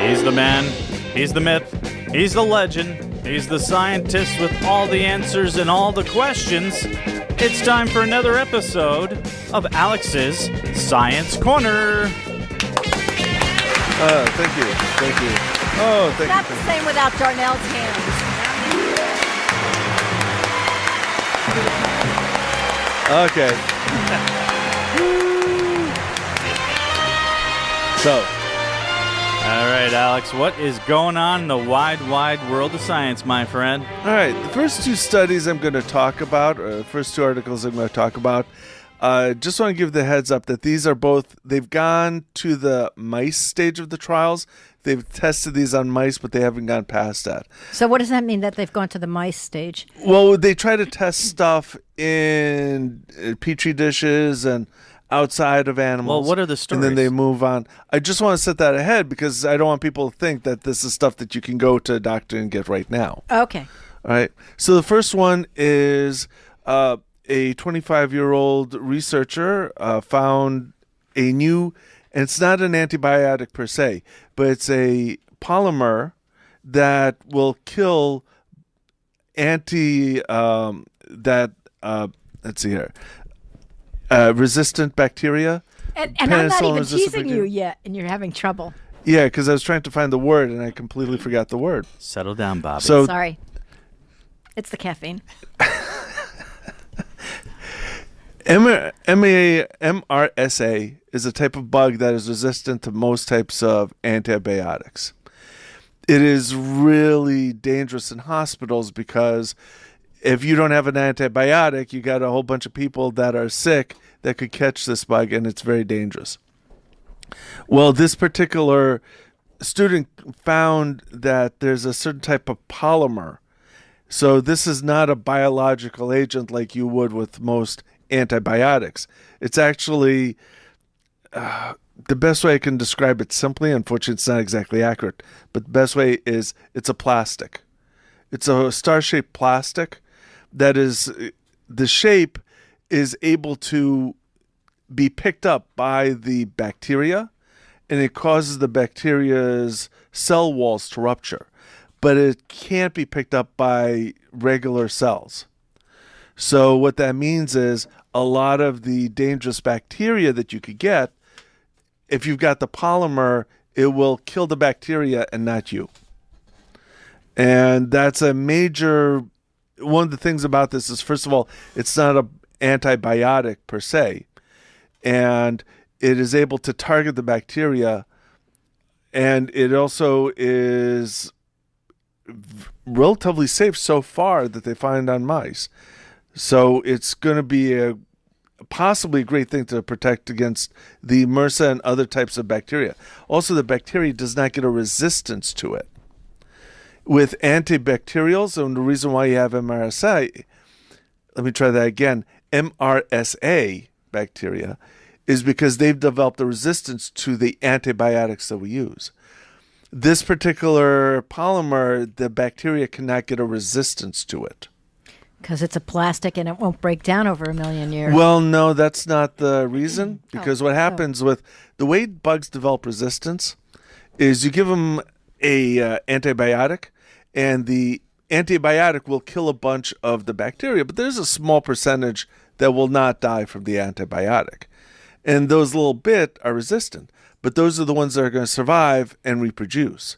He's the man, he's the myth, he's the legend, he's the scientist with all the answers and all the questions. It's time for another episode of Alex's Science Corner. Thank you. Oh, thank you. Not the same without Darnell's hands. Okay. So. All right, Alex, what is going on in the wide, wide world of science, my friend? All right, the first two studies I'm going to talk about, or the first two articles I'm going to talk about, just want to give the heads up that these are both, they've gone to the mice stage of the trials. They've tested these on mice, but they haven't gone past that. So what does that mean, that they've gone to the mice stage? Well, they try to test stuff in petri dishes and outside of animals. Well, what are the stories? And then they move on. I just want to set that ahead because I don't want people to think that this is stuff that you can go to a doctor and get right now. Okay. All right. So the first one is a 25-year-old researcher found a new, and it's not an antibiotic per se, but it's a polymer that will kill let's see here, resistant bacteria. And I'm not even teasing bacteria. you yet, and you're having trouble. Yeah, because I was trying to find the word, and I completely forgot the word. Settle down, Bobby. So, Sorry. It's the caffeine. MRSA is a type of bug that is resistant to most types of antibiotics. It is really dangerous in hospitals because if you don't have an antibiotic, you got a whole bunch of people that are sick that could catch this bug, and it's very dangerous. Well, this particular student found that there's a certain type of polymer. So this is not a biological agent like you would with most antibiotics. It's actually, the best way I can describe it simply, unfortunately it's not exactly accurate, but the best way is it's a plastic. It's a star-shaped plastic that is, the shape is able to be picked up by the bacteria, and it causes the bacteria's cell walls to rupture. But it can't be picked up by regular cells. So what that means is a lot of the dangerous bacteria that you could get, if you've got the polymer, it will kill the bacteria and not you. And that's a major, one of the things about this is, first of all, it's not an antibiotic per se. And it is able to target the bacteria. And it also is relatively safe so far that they find on mice. So it's going to be possibly a great thing to protect against the MRSA and other types of bacteria. Also, the bacteria does not get a resistance to it. With antibacterials, and the reason why you have MRSA, let me try that again, MRSA bacteria, is because they've developed a resistance to the antibiotics that we use. This particular polymer, the bacteria cannot get a resistance to it. Because it's a plastic and it won't break down over a million years. Well, no, that's not the reason. Because what happens with the way bugs develop resistance is you give them a antibiotic, and the antibiotic will kill a bunch of the bacteria, but there's a small percentage that will not die from the antibiotic. And those little bit are resistant, but those are the ones that are going to survive and reproduce.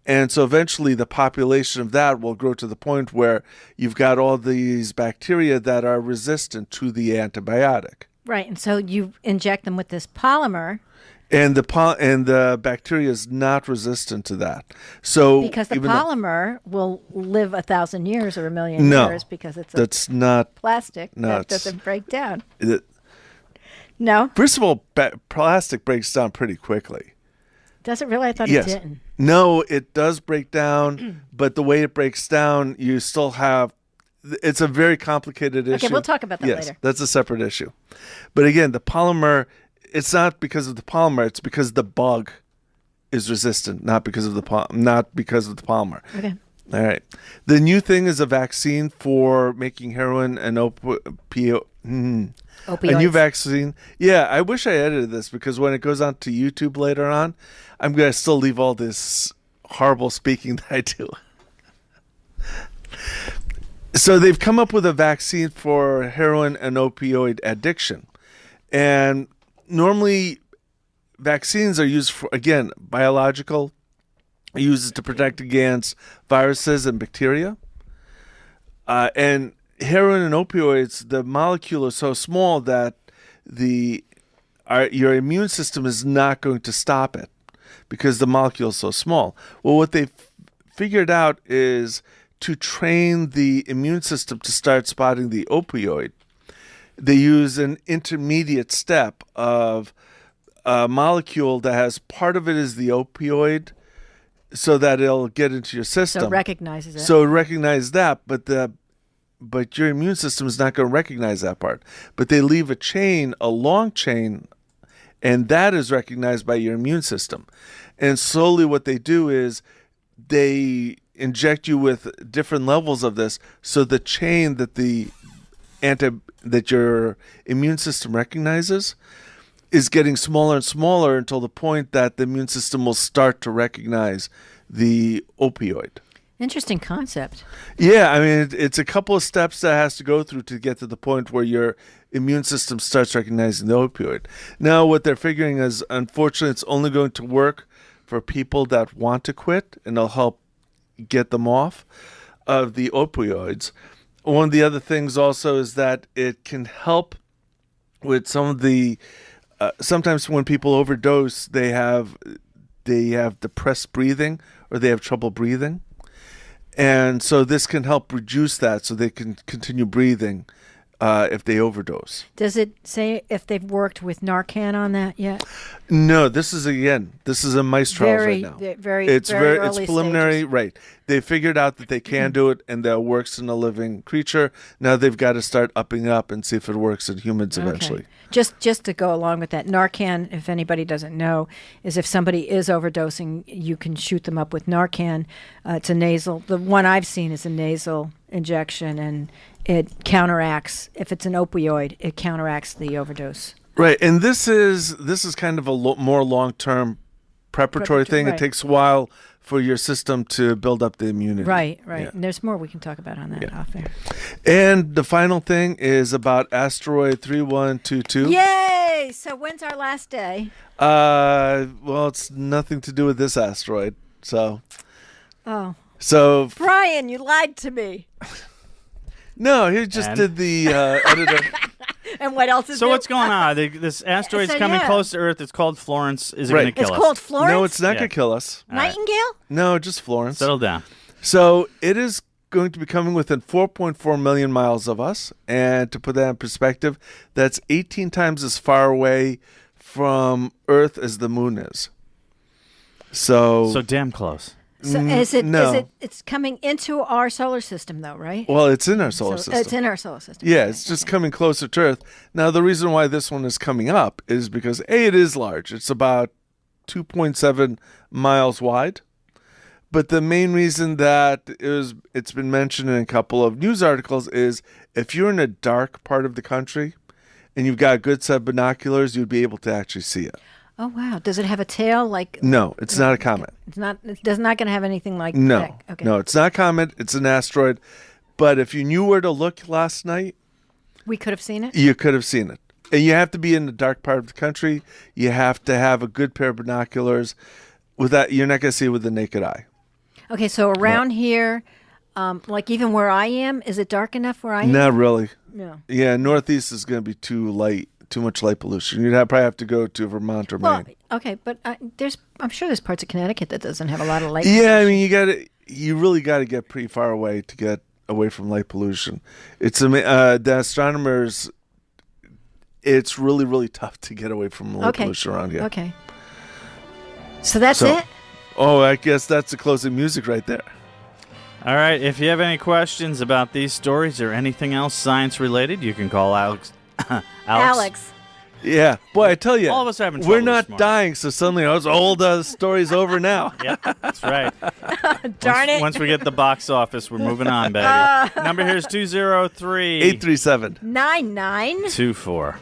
And so eventually the population of that will grow to the point where you've got all these bacteria that are resistant to the antibiotic. Right, and so you inject them with this polymer. And the bacteria is not resistant to that. So because the polymer will live 1,000 years or a million years because it's plastic that doesn't break down. No? First of all, plastic breaks down pretty quickly. Does it really? I thought it didn't. No, it does break down, but the way it breaks down, you still have, it's a very complicated issue. Okay, we'll talk about that later. That's a separate issue. But again, the polymer, it's not because of the polymer, it's because the bug is resistant, not because of the polymer. Okay. All right. The new thing is a vaccine for making heroin and opioids. A new vaccine. Yeah, I wish I edited this because when it goes on to YouTube later on, I'm going to still leave all this horrible speaking that I do. So they've come up with a vaccine for heroin and opioid addiction. And normally vaccines are used for, again, biological, used to protect against viruses and bacteria. And heroin and opioids, the molecule is so small that your immune system is not going to stop it because the molecule is so small. Well, what they've figured out is to train the immune system to start spotting the opioid. They use an intermediate step of a molecule that has part of it is the opioid so that it'll get into your system. So it recognizes it. So it recognizes that, but your immune system is not going to recognize that part. But they leave a long chain, and that is recognized by your immune system. And slowly what they do is they inject you with different levels of this, so the chain that that your immune system recognizes is getting smaller and smaller until the point that the immune system will start to recognize the opioid. Interesting concept. Yeah, I mean, it's a couple of steps that has to go through to get to the point where your immune system starts recognizing the opioid. Now, what they're figuring is, unfortunately, it's only going to work for people that want to quit, and it'll help get them off of the opioids. One of the other things also is that it can help with some of the sometimes when people overdose, they have depressed breathing or they have trouble breathing. And so this can help reduce that so they can continue breathing if they overdose. Does it say if they've worked with Narcan on that yet? No, this is a mice trials right now. It's preliminary, stages. Right. They figured out that they can do it and that it works in a living creature. Now they've got to start upping up and see if it works in humans eventually. Just to go along with that, Narcan, if anybody doesn't know, is if somebody is overdosing, you can shoot them up with Narcan. It's a nasal. The one I've seen is a nasal injection, and it counteracts, if it's an opioid, it counteracts the overdose. Right, and this is kind of a more long-term preparatory thing. Right. It takes a while for your system to build up the immunity. Right. Yeah. And there's more we can talk about on that off there. And the final thing is about Asteroid 3122. Yay! So when's our last day? Well, it's nothing to do with this asteroid, so. Oh. So. Brian, you lied to me. No, he just did the editor. And what else is So what's going on? This asteroid's coming close to Earth. It's called Florence. Is it going to kill us? It's called Florence? No, it's not going to kill us. Nightingale? No, just Florence. Settle down. So it is going to be coming within 4.4 million miles of us. And to put that in perspective, that's 18 times as far away from Earth as the moon is. So damn close. So it's coming into our solar system, though, right? Well, it's in our solar system. It's in our solar system. Yeah, it's just coming closer to Earth. Now, the reason why this one is coming up is because, A, it is large. It's about 2.7 miles wide. But the main reason that it's been mentioned in a couple of news articles is if you're in a dark part of the country and you've got a good set of binoculars, you'd be able to actually see it. Oh, wow. Does it have a tail? No, it's not a comet. It's not going to have anything like no, that. Okay. No, it's not a comet. It's an asteroid. But if you knew where to look last night, we could have seen it? You could have seen it. And you have to be in the dark part of the country. You have to have a good pair of binoculars. With that, you're not going to see it with the naked eye. Okay, so around here, like even where I am, is it dark enough where I am? Not really. No. Yeah, northeast is going to be too much light pollution. You'd probably have to go to Vermont or Maine. Okay, but I'm sure there's parts of Connecticut that doesn't have a lot of light pollution. Yeah, I mean, you really got to get pretty far away to get away from light pollution. It's the astronomers. It's really, really tough to get away from light pollution around here. Okay. So that's it? Oh, I guess that's the closing music right there. All right. If you have any questions about these stories or anything else science related, you can call Alex. Alex. Yeah. Boy, I tell you, All of us are having we're trouble not this morning. dying, so suddenly those old story's over now. Yep, that's right. Darn it. Once we get the box office, we're moving on, baby. Number here is 203 837. 99. 24.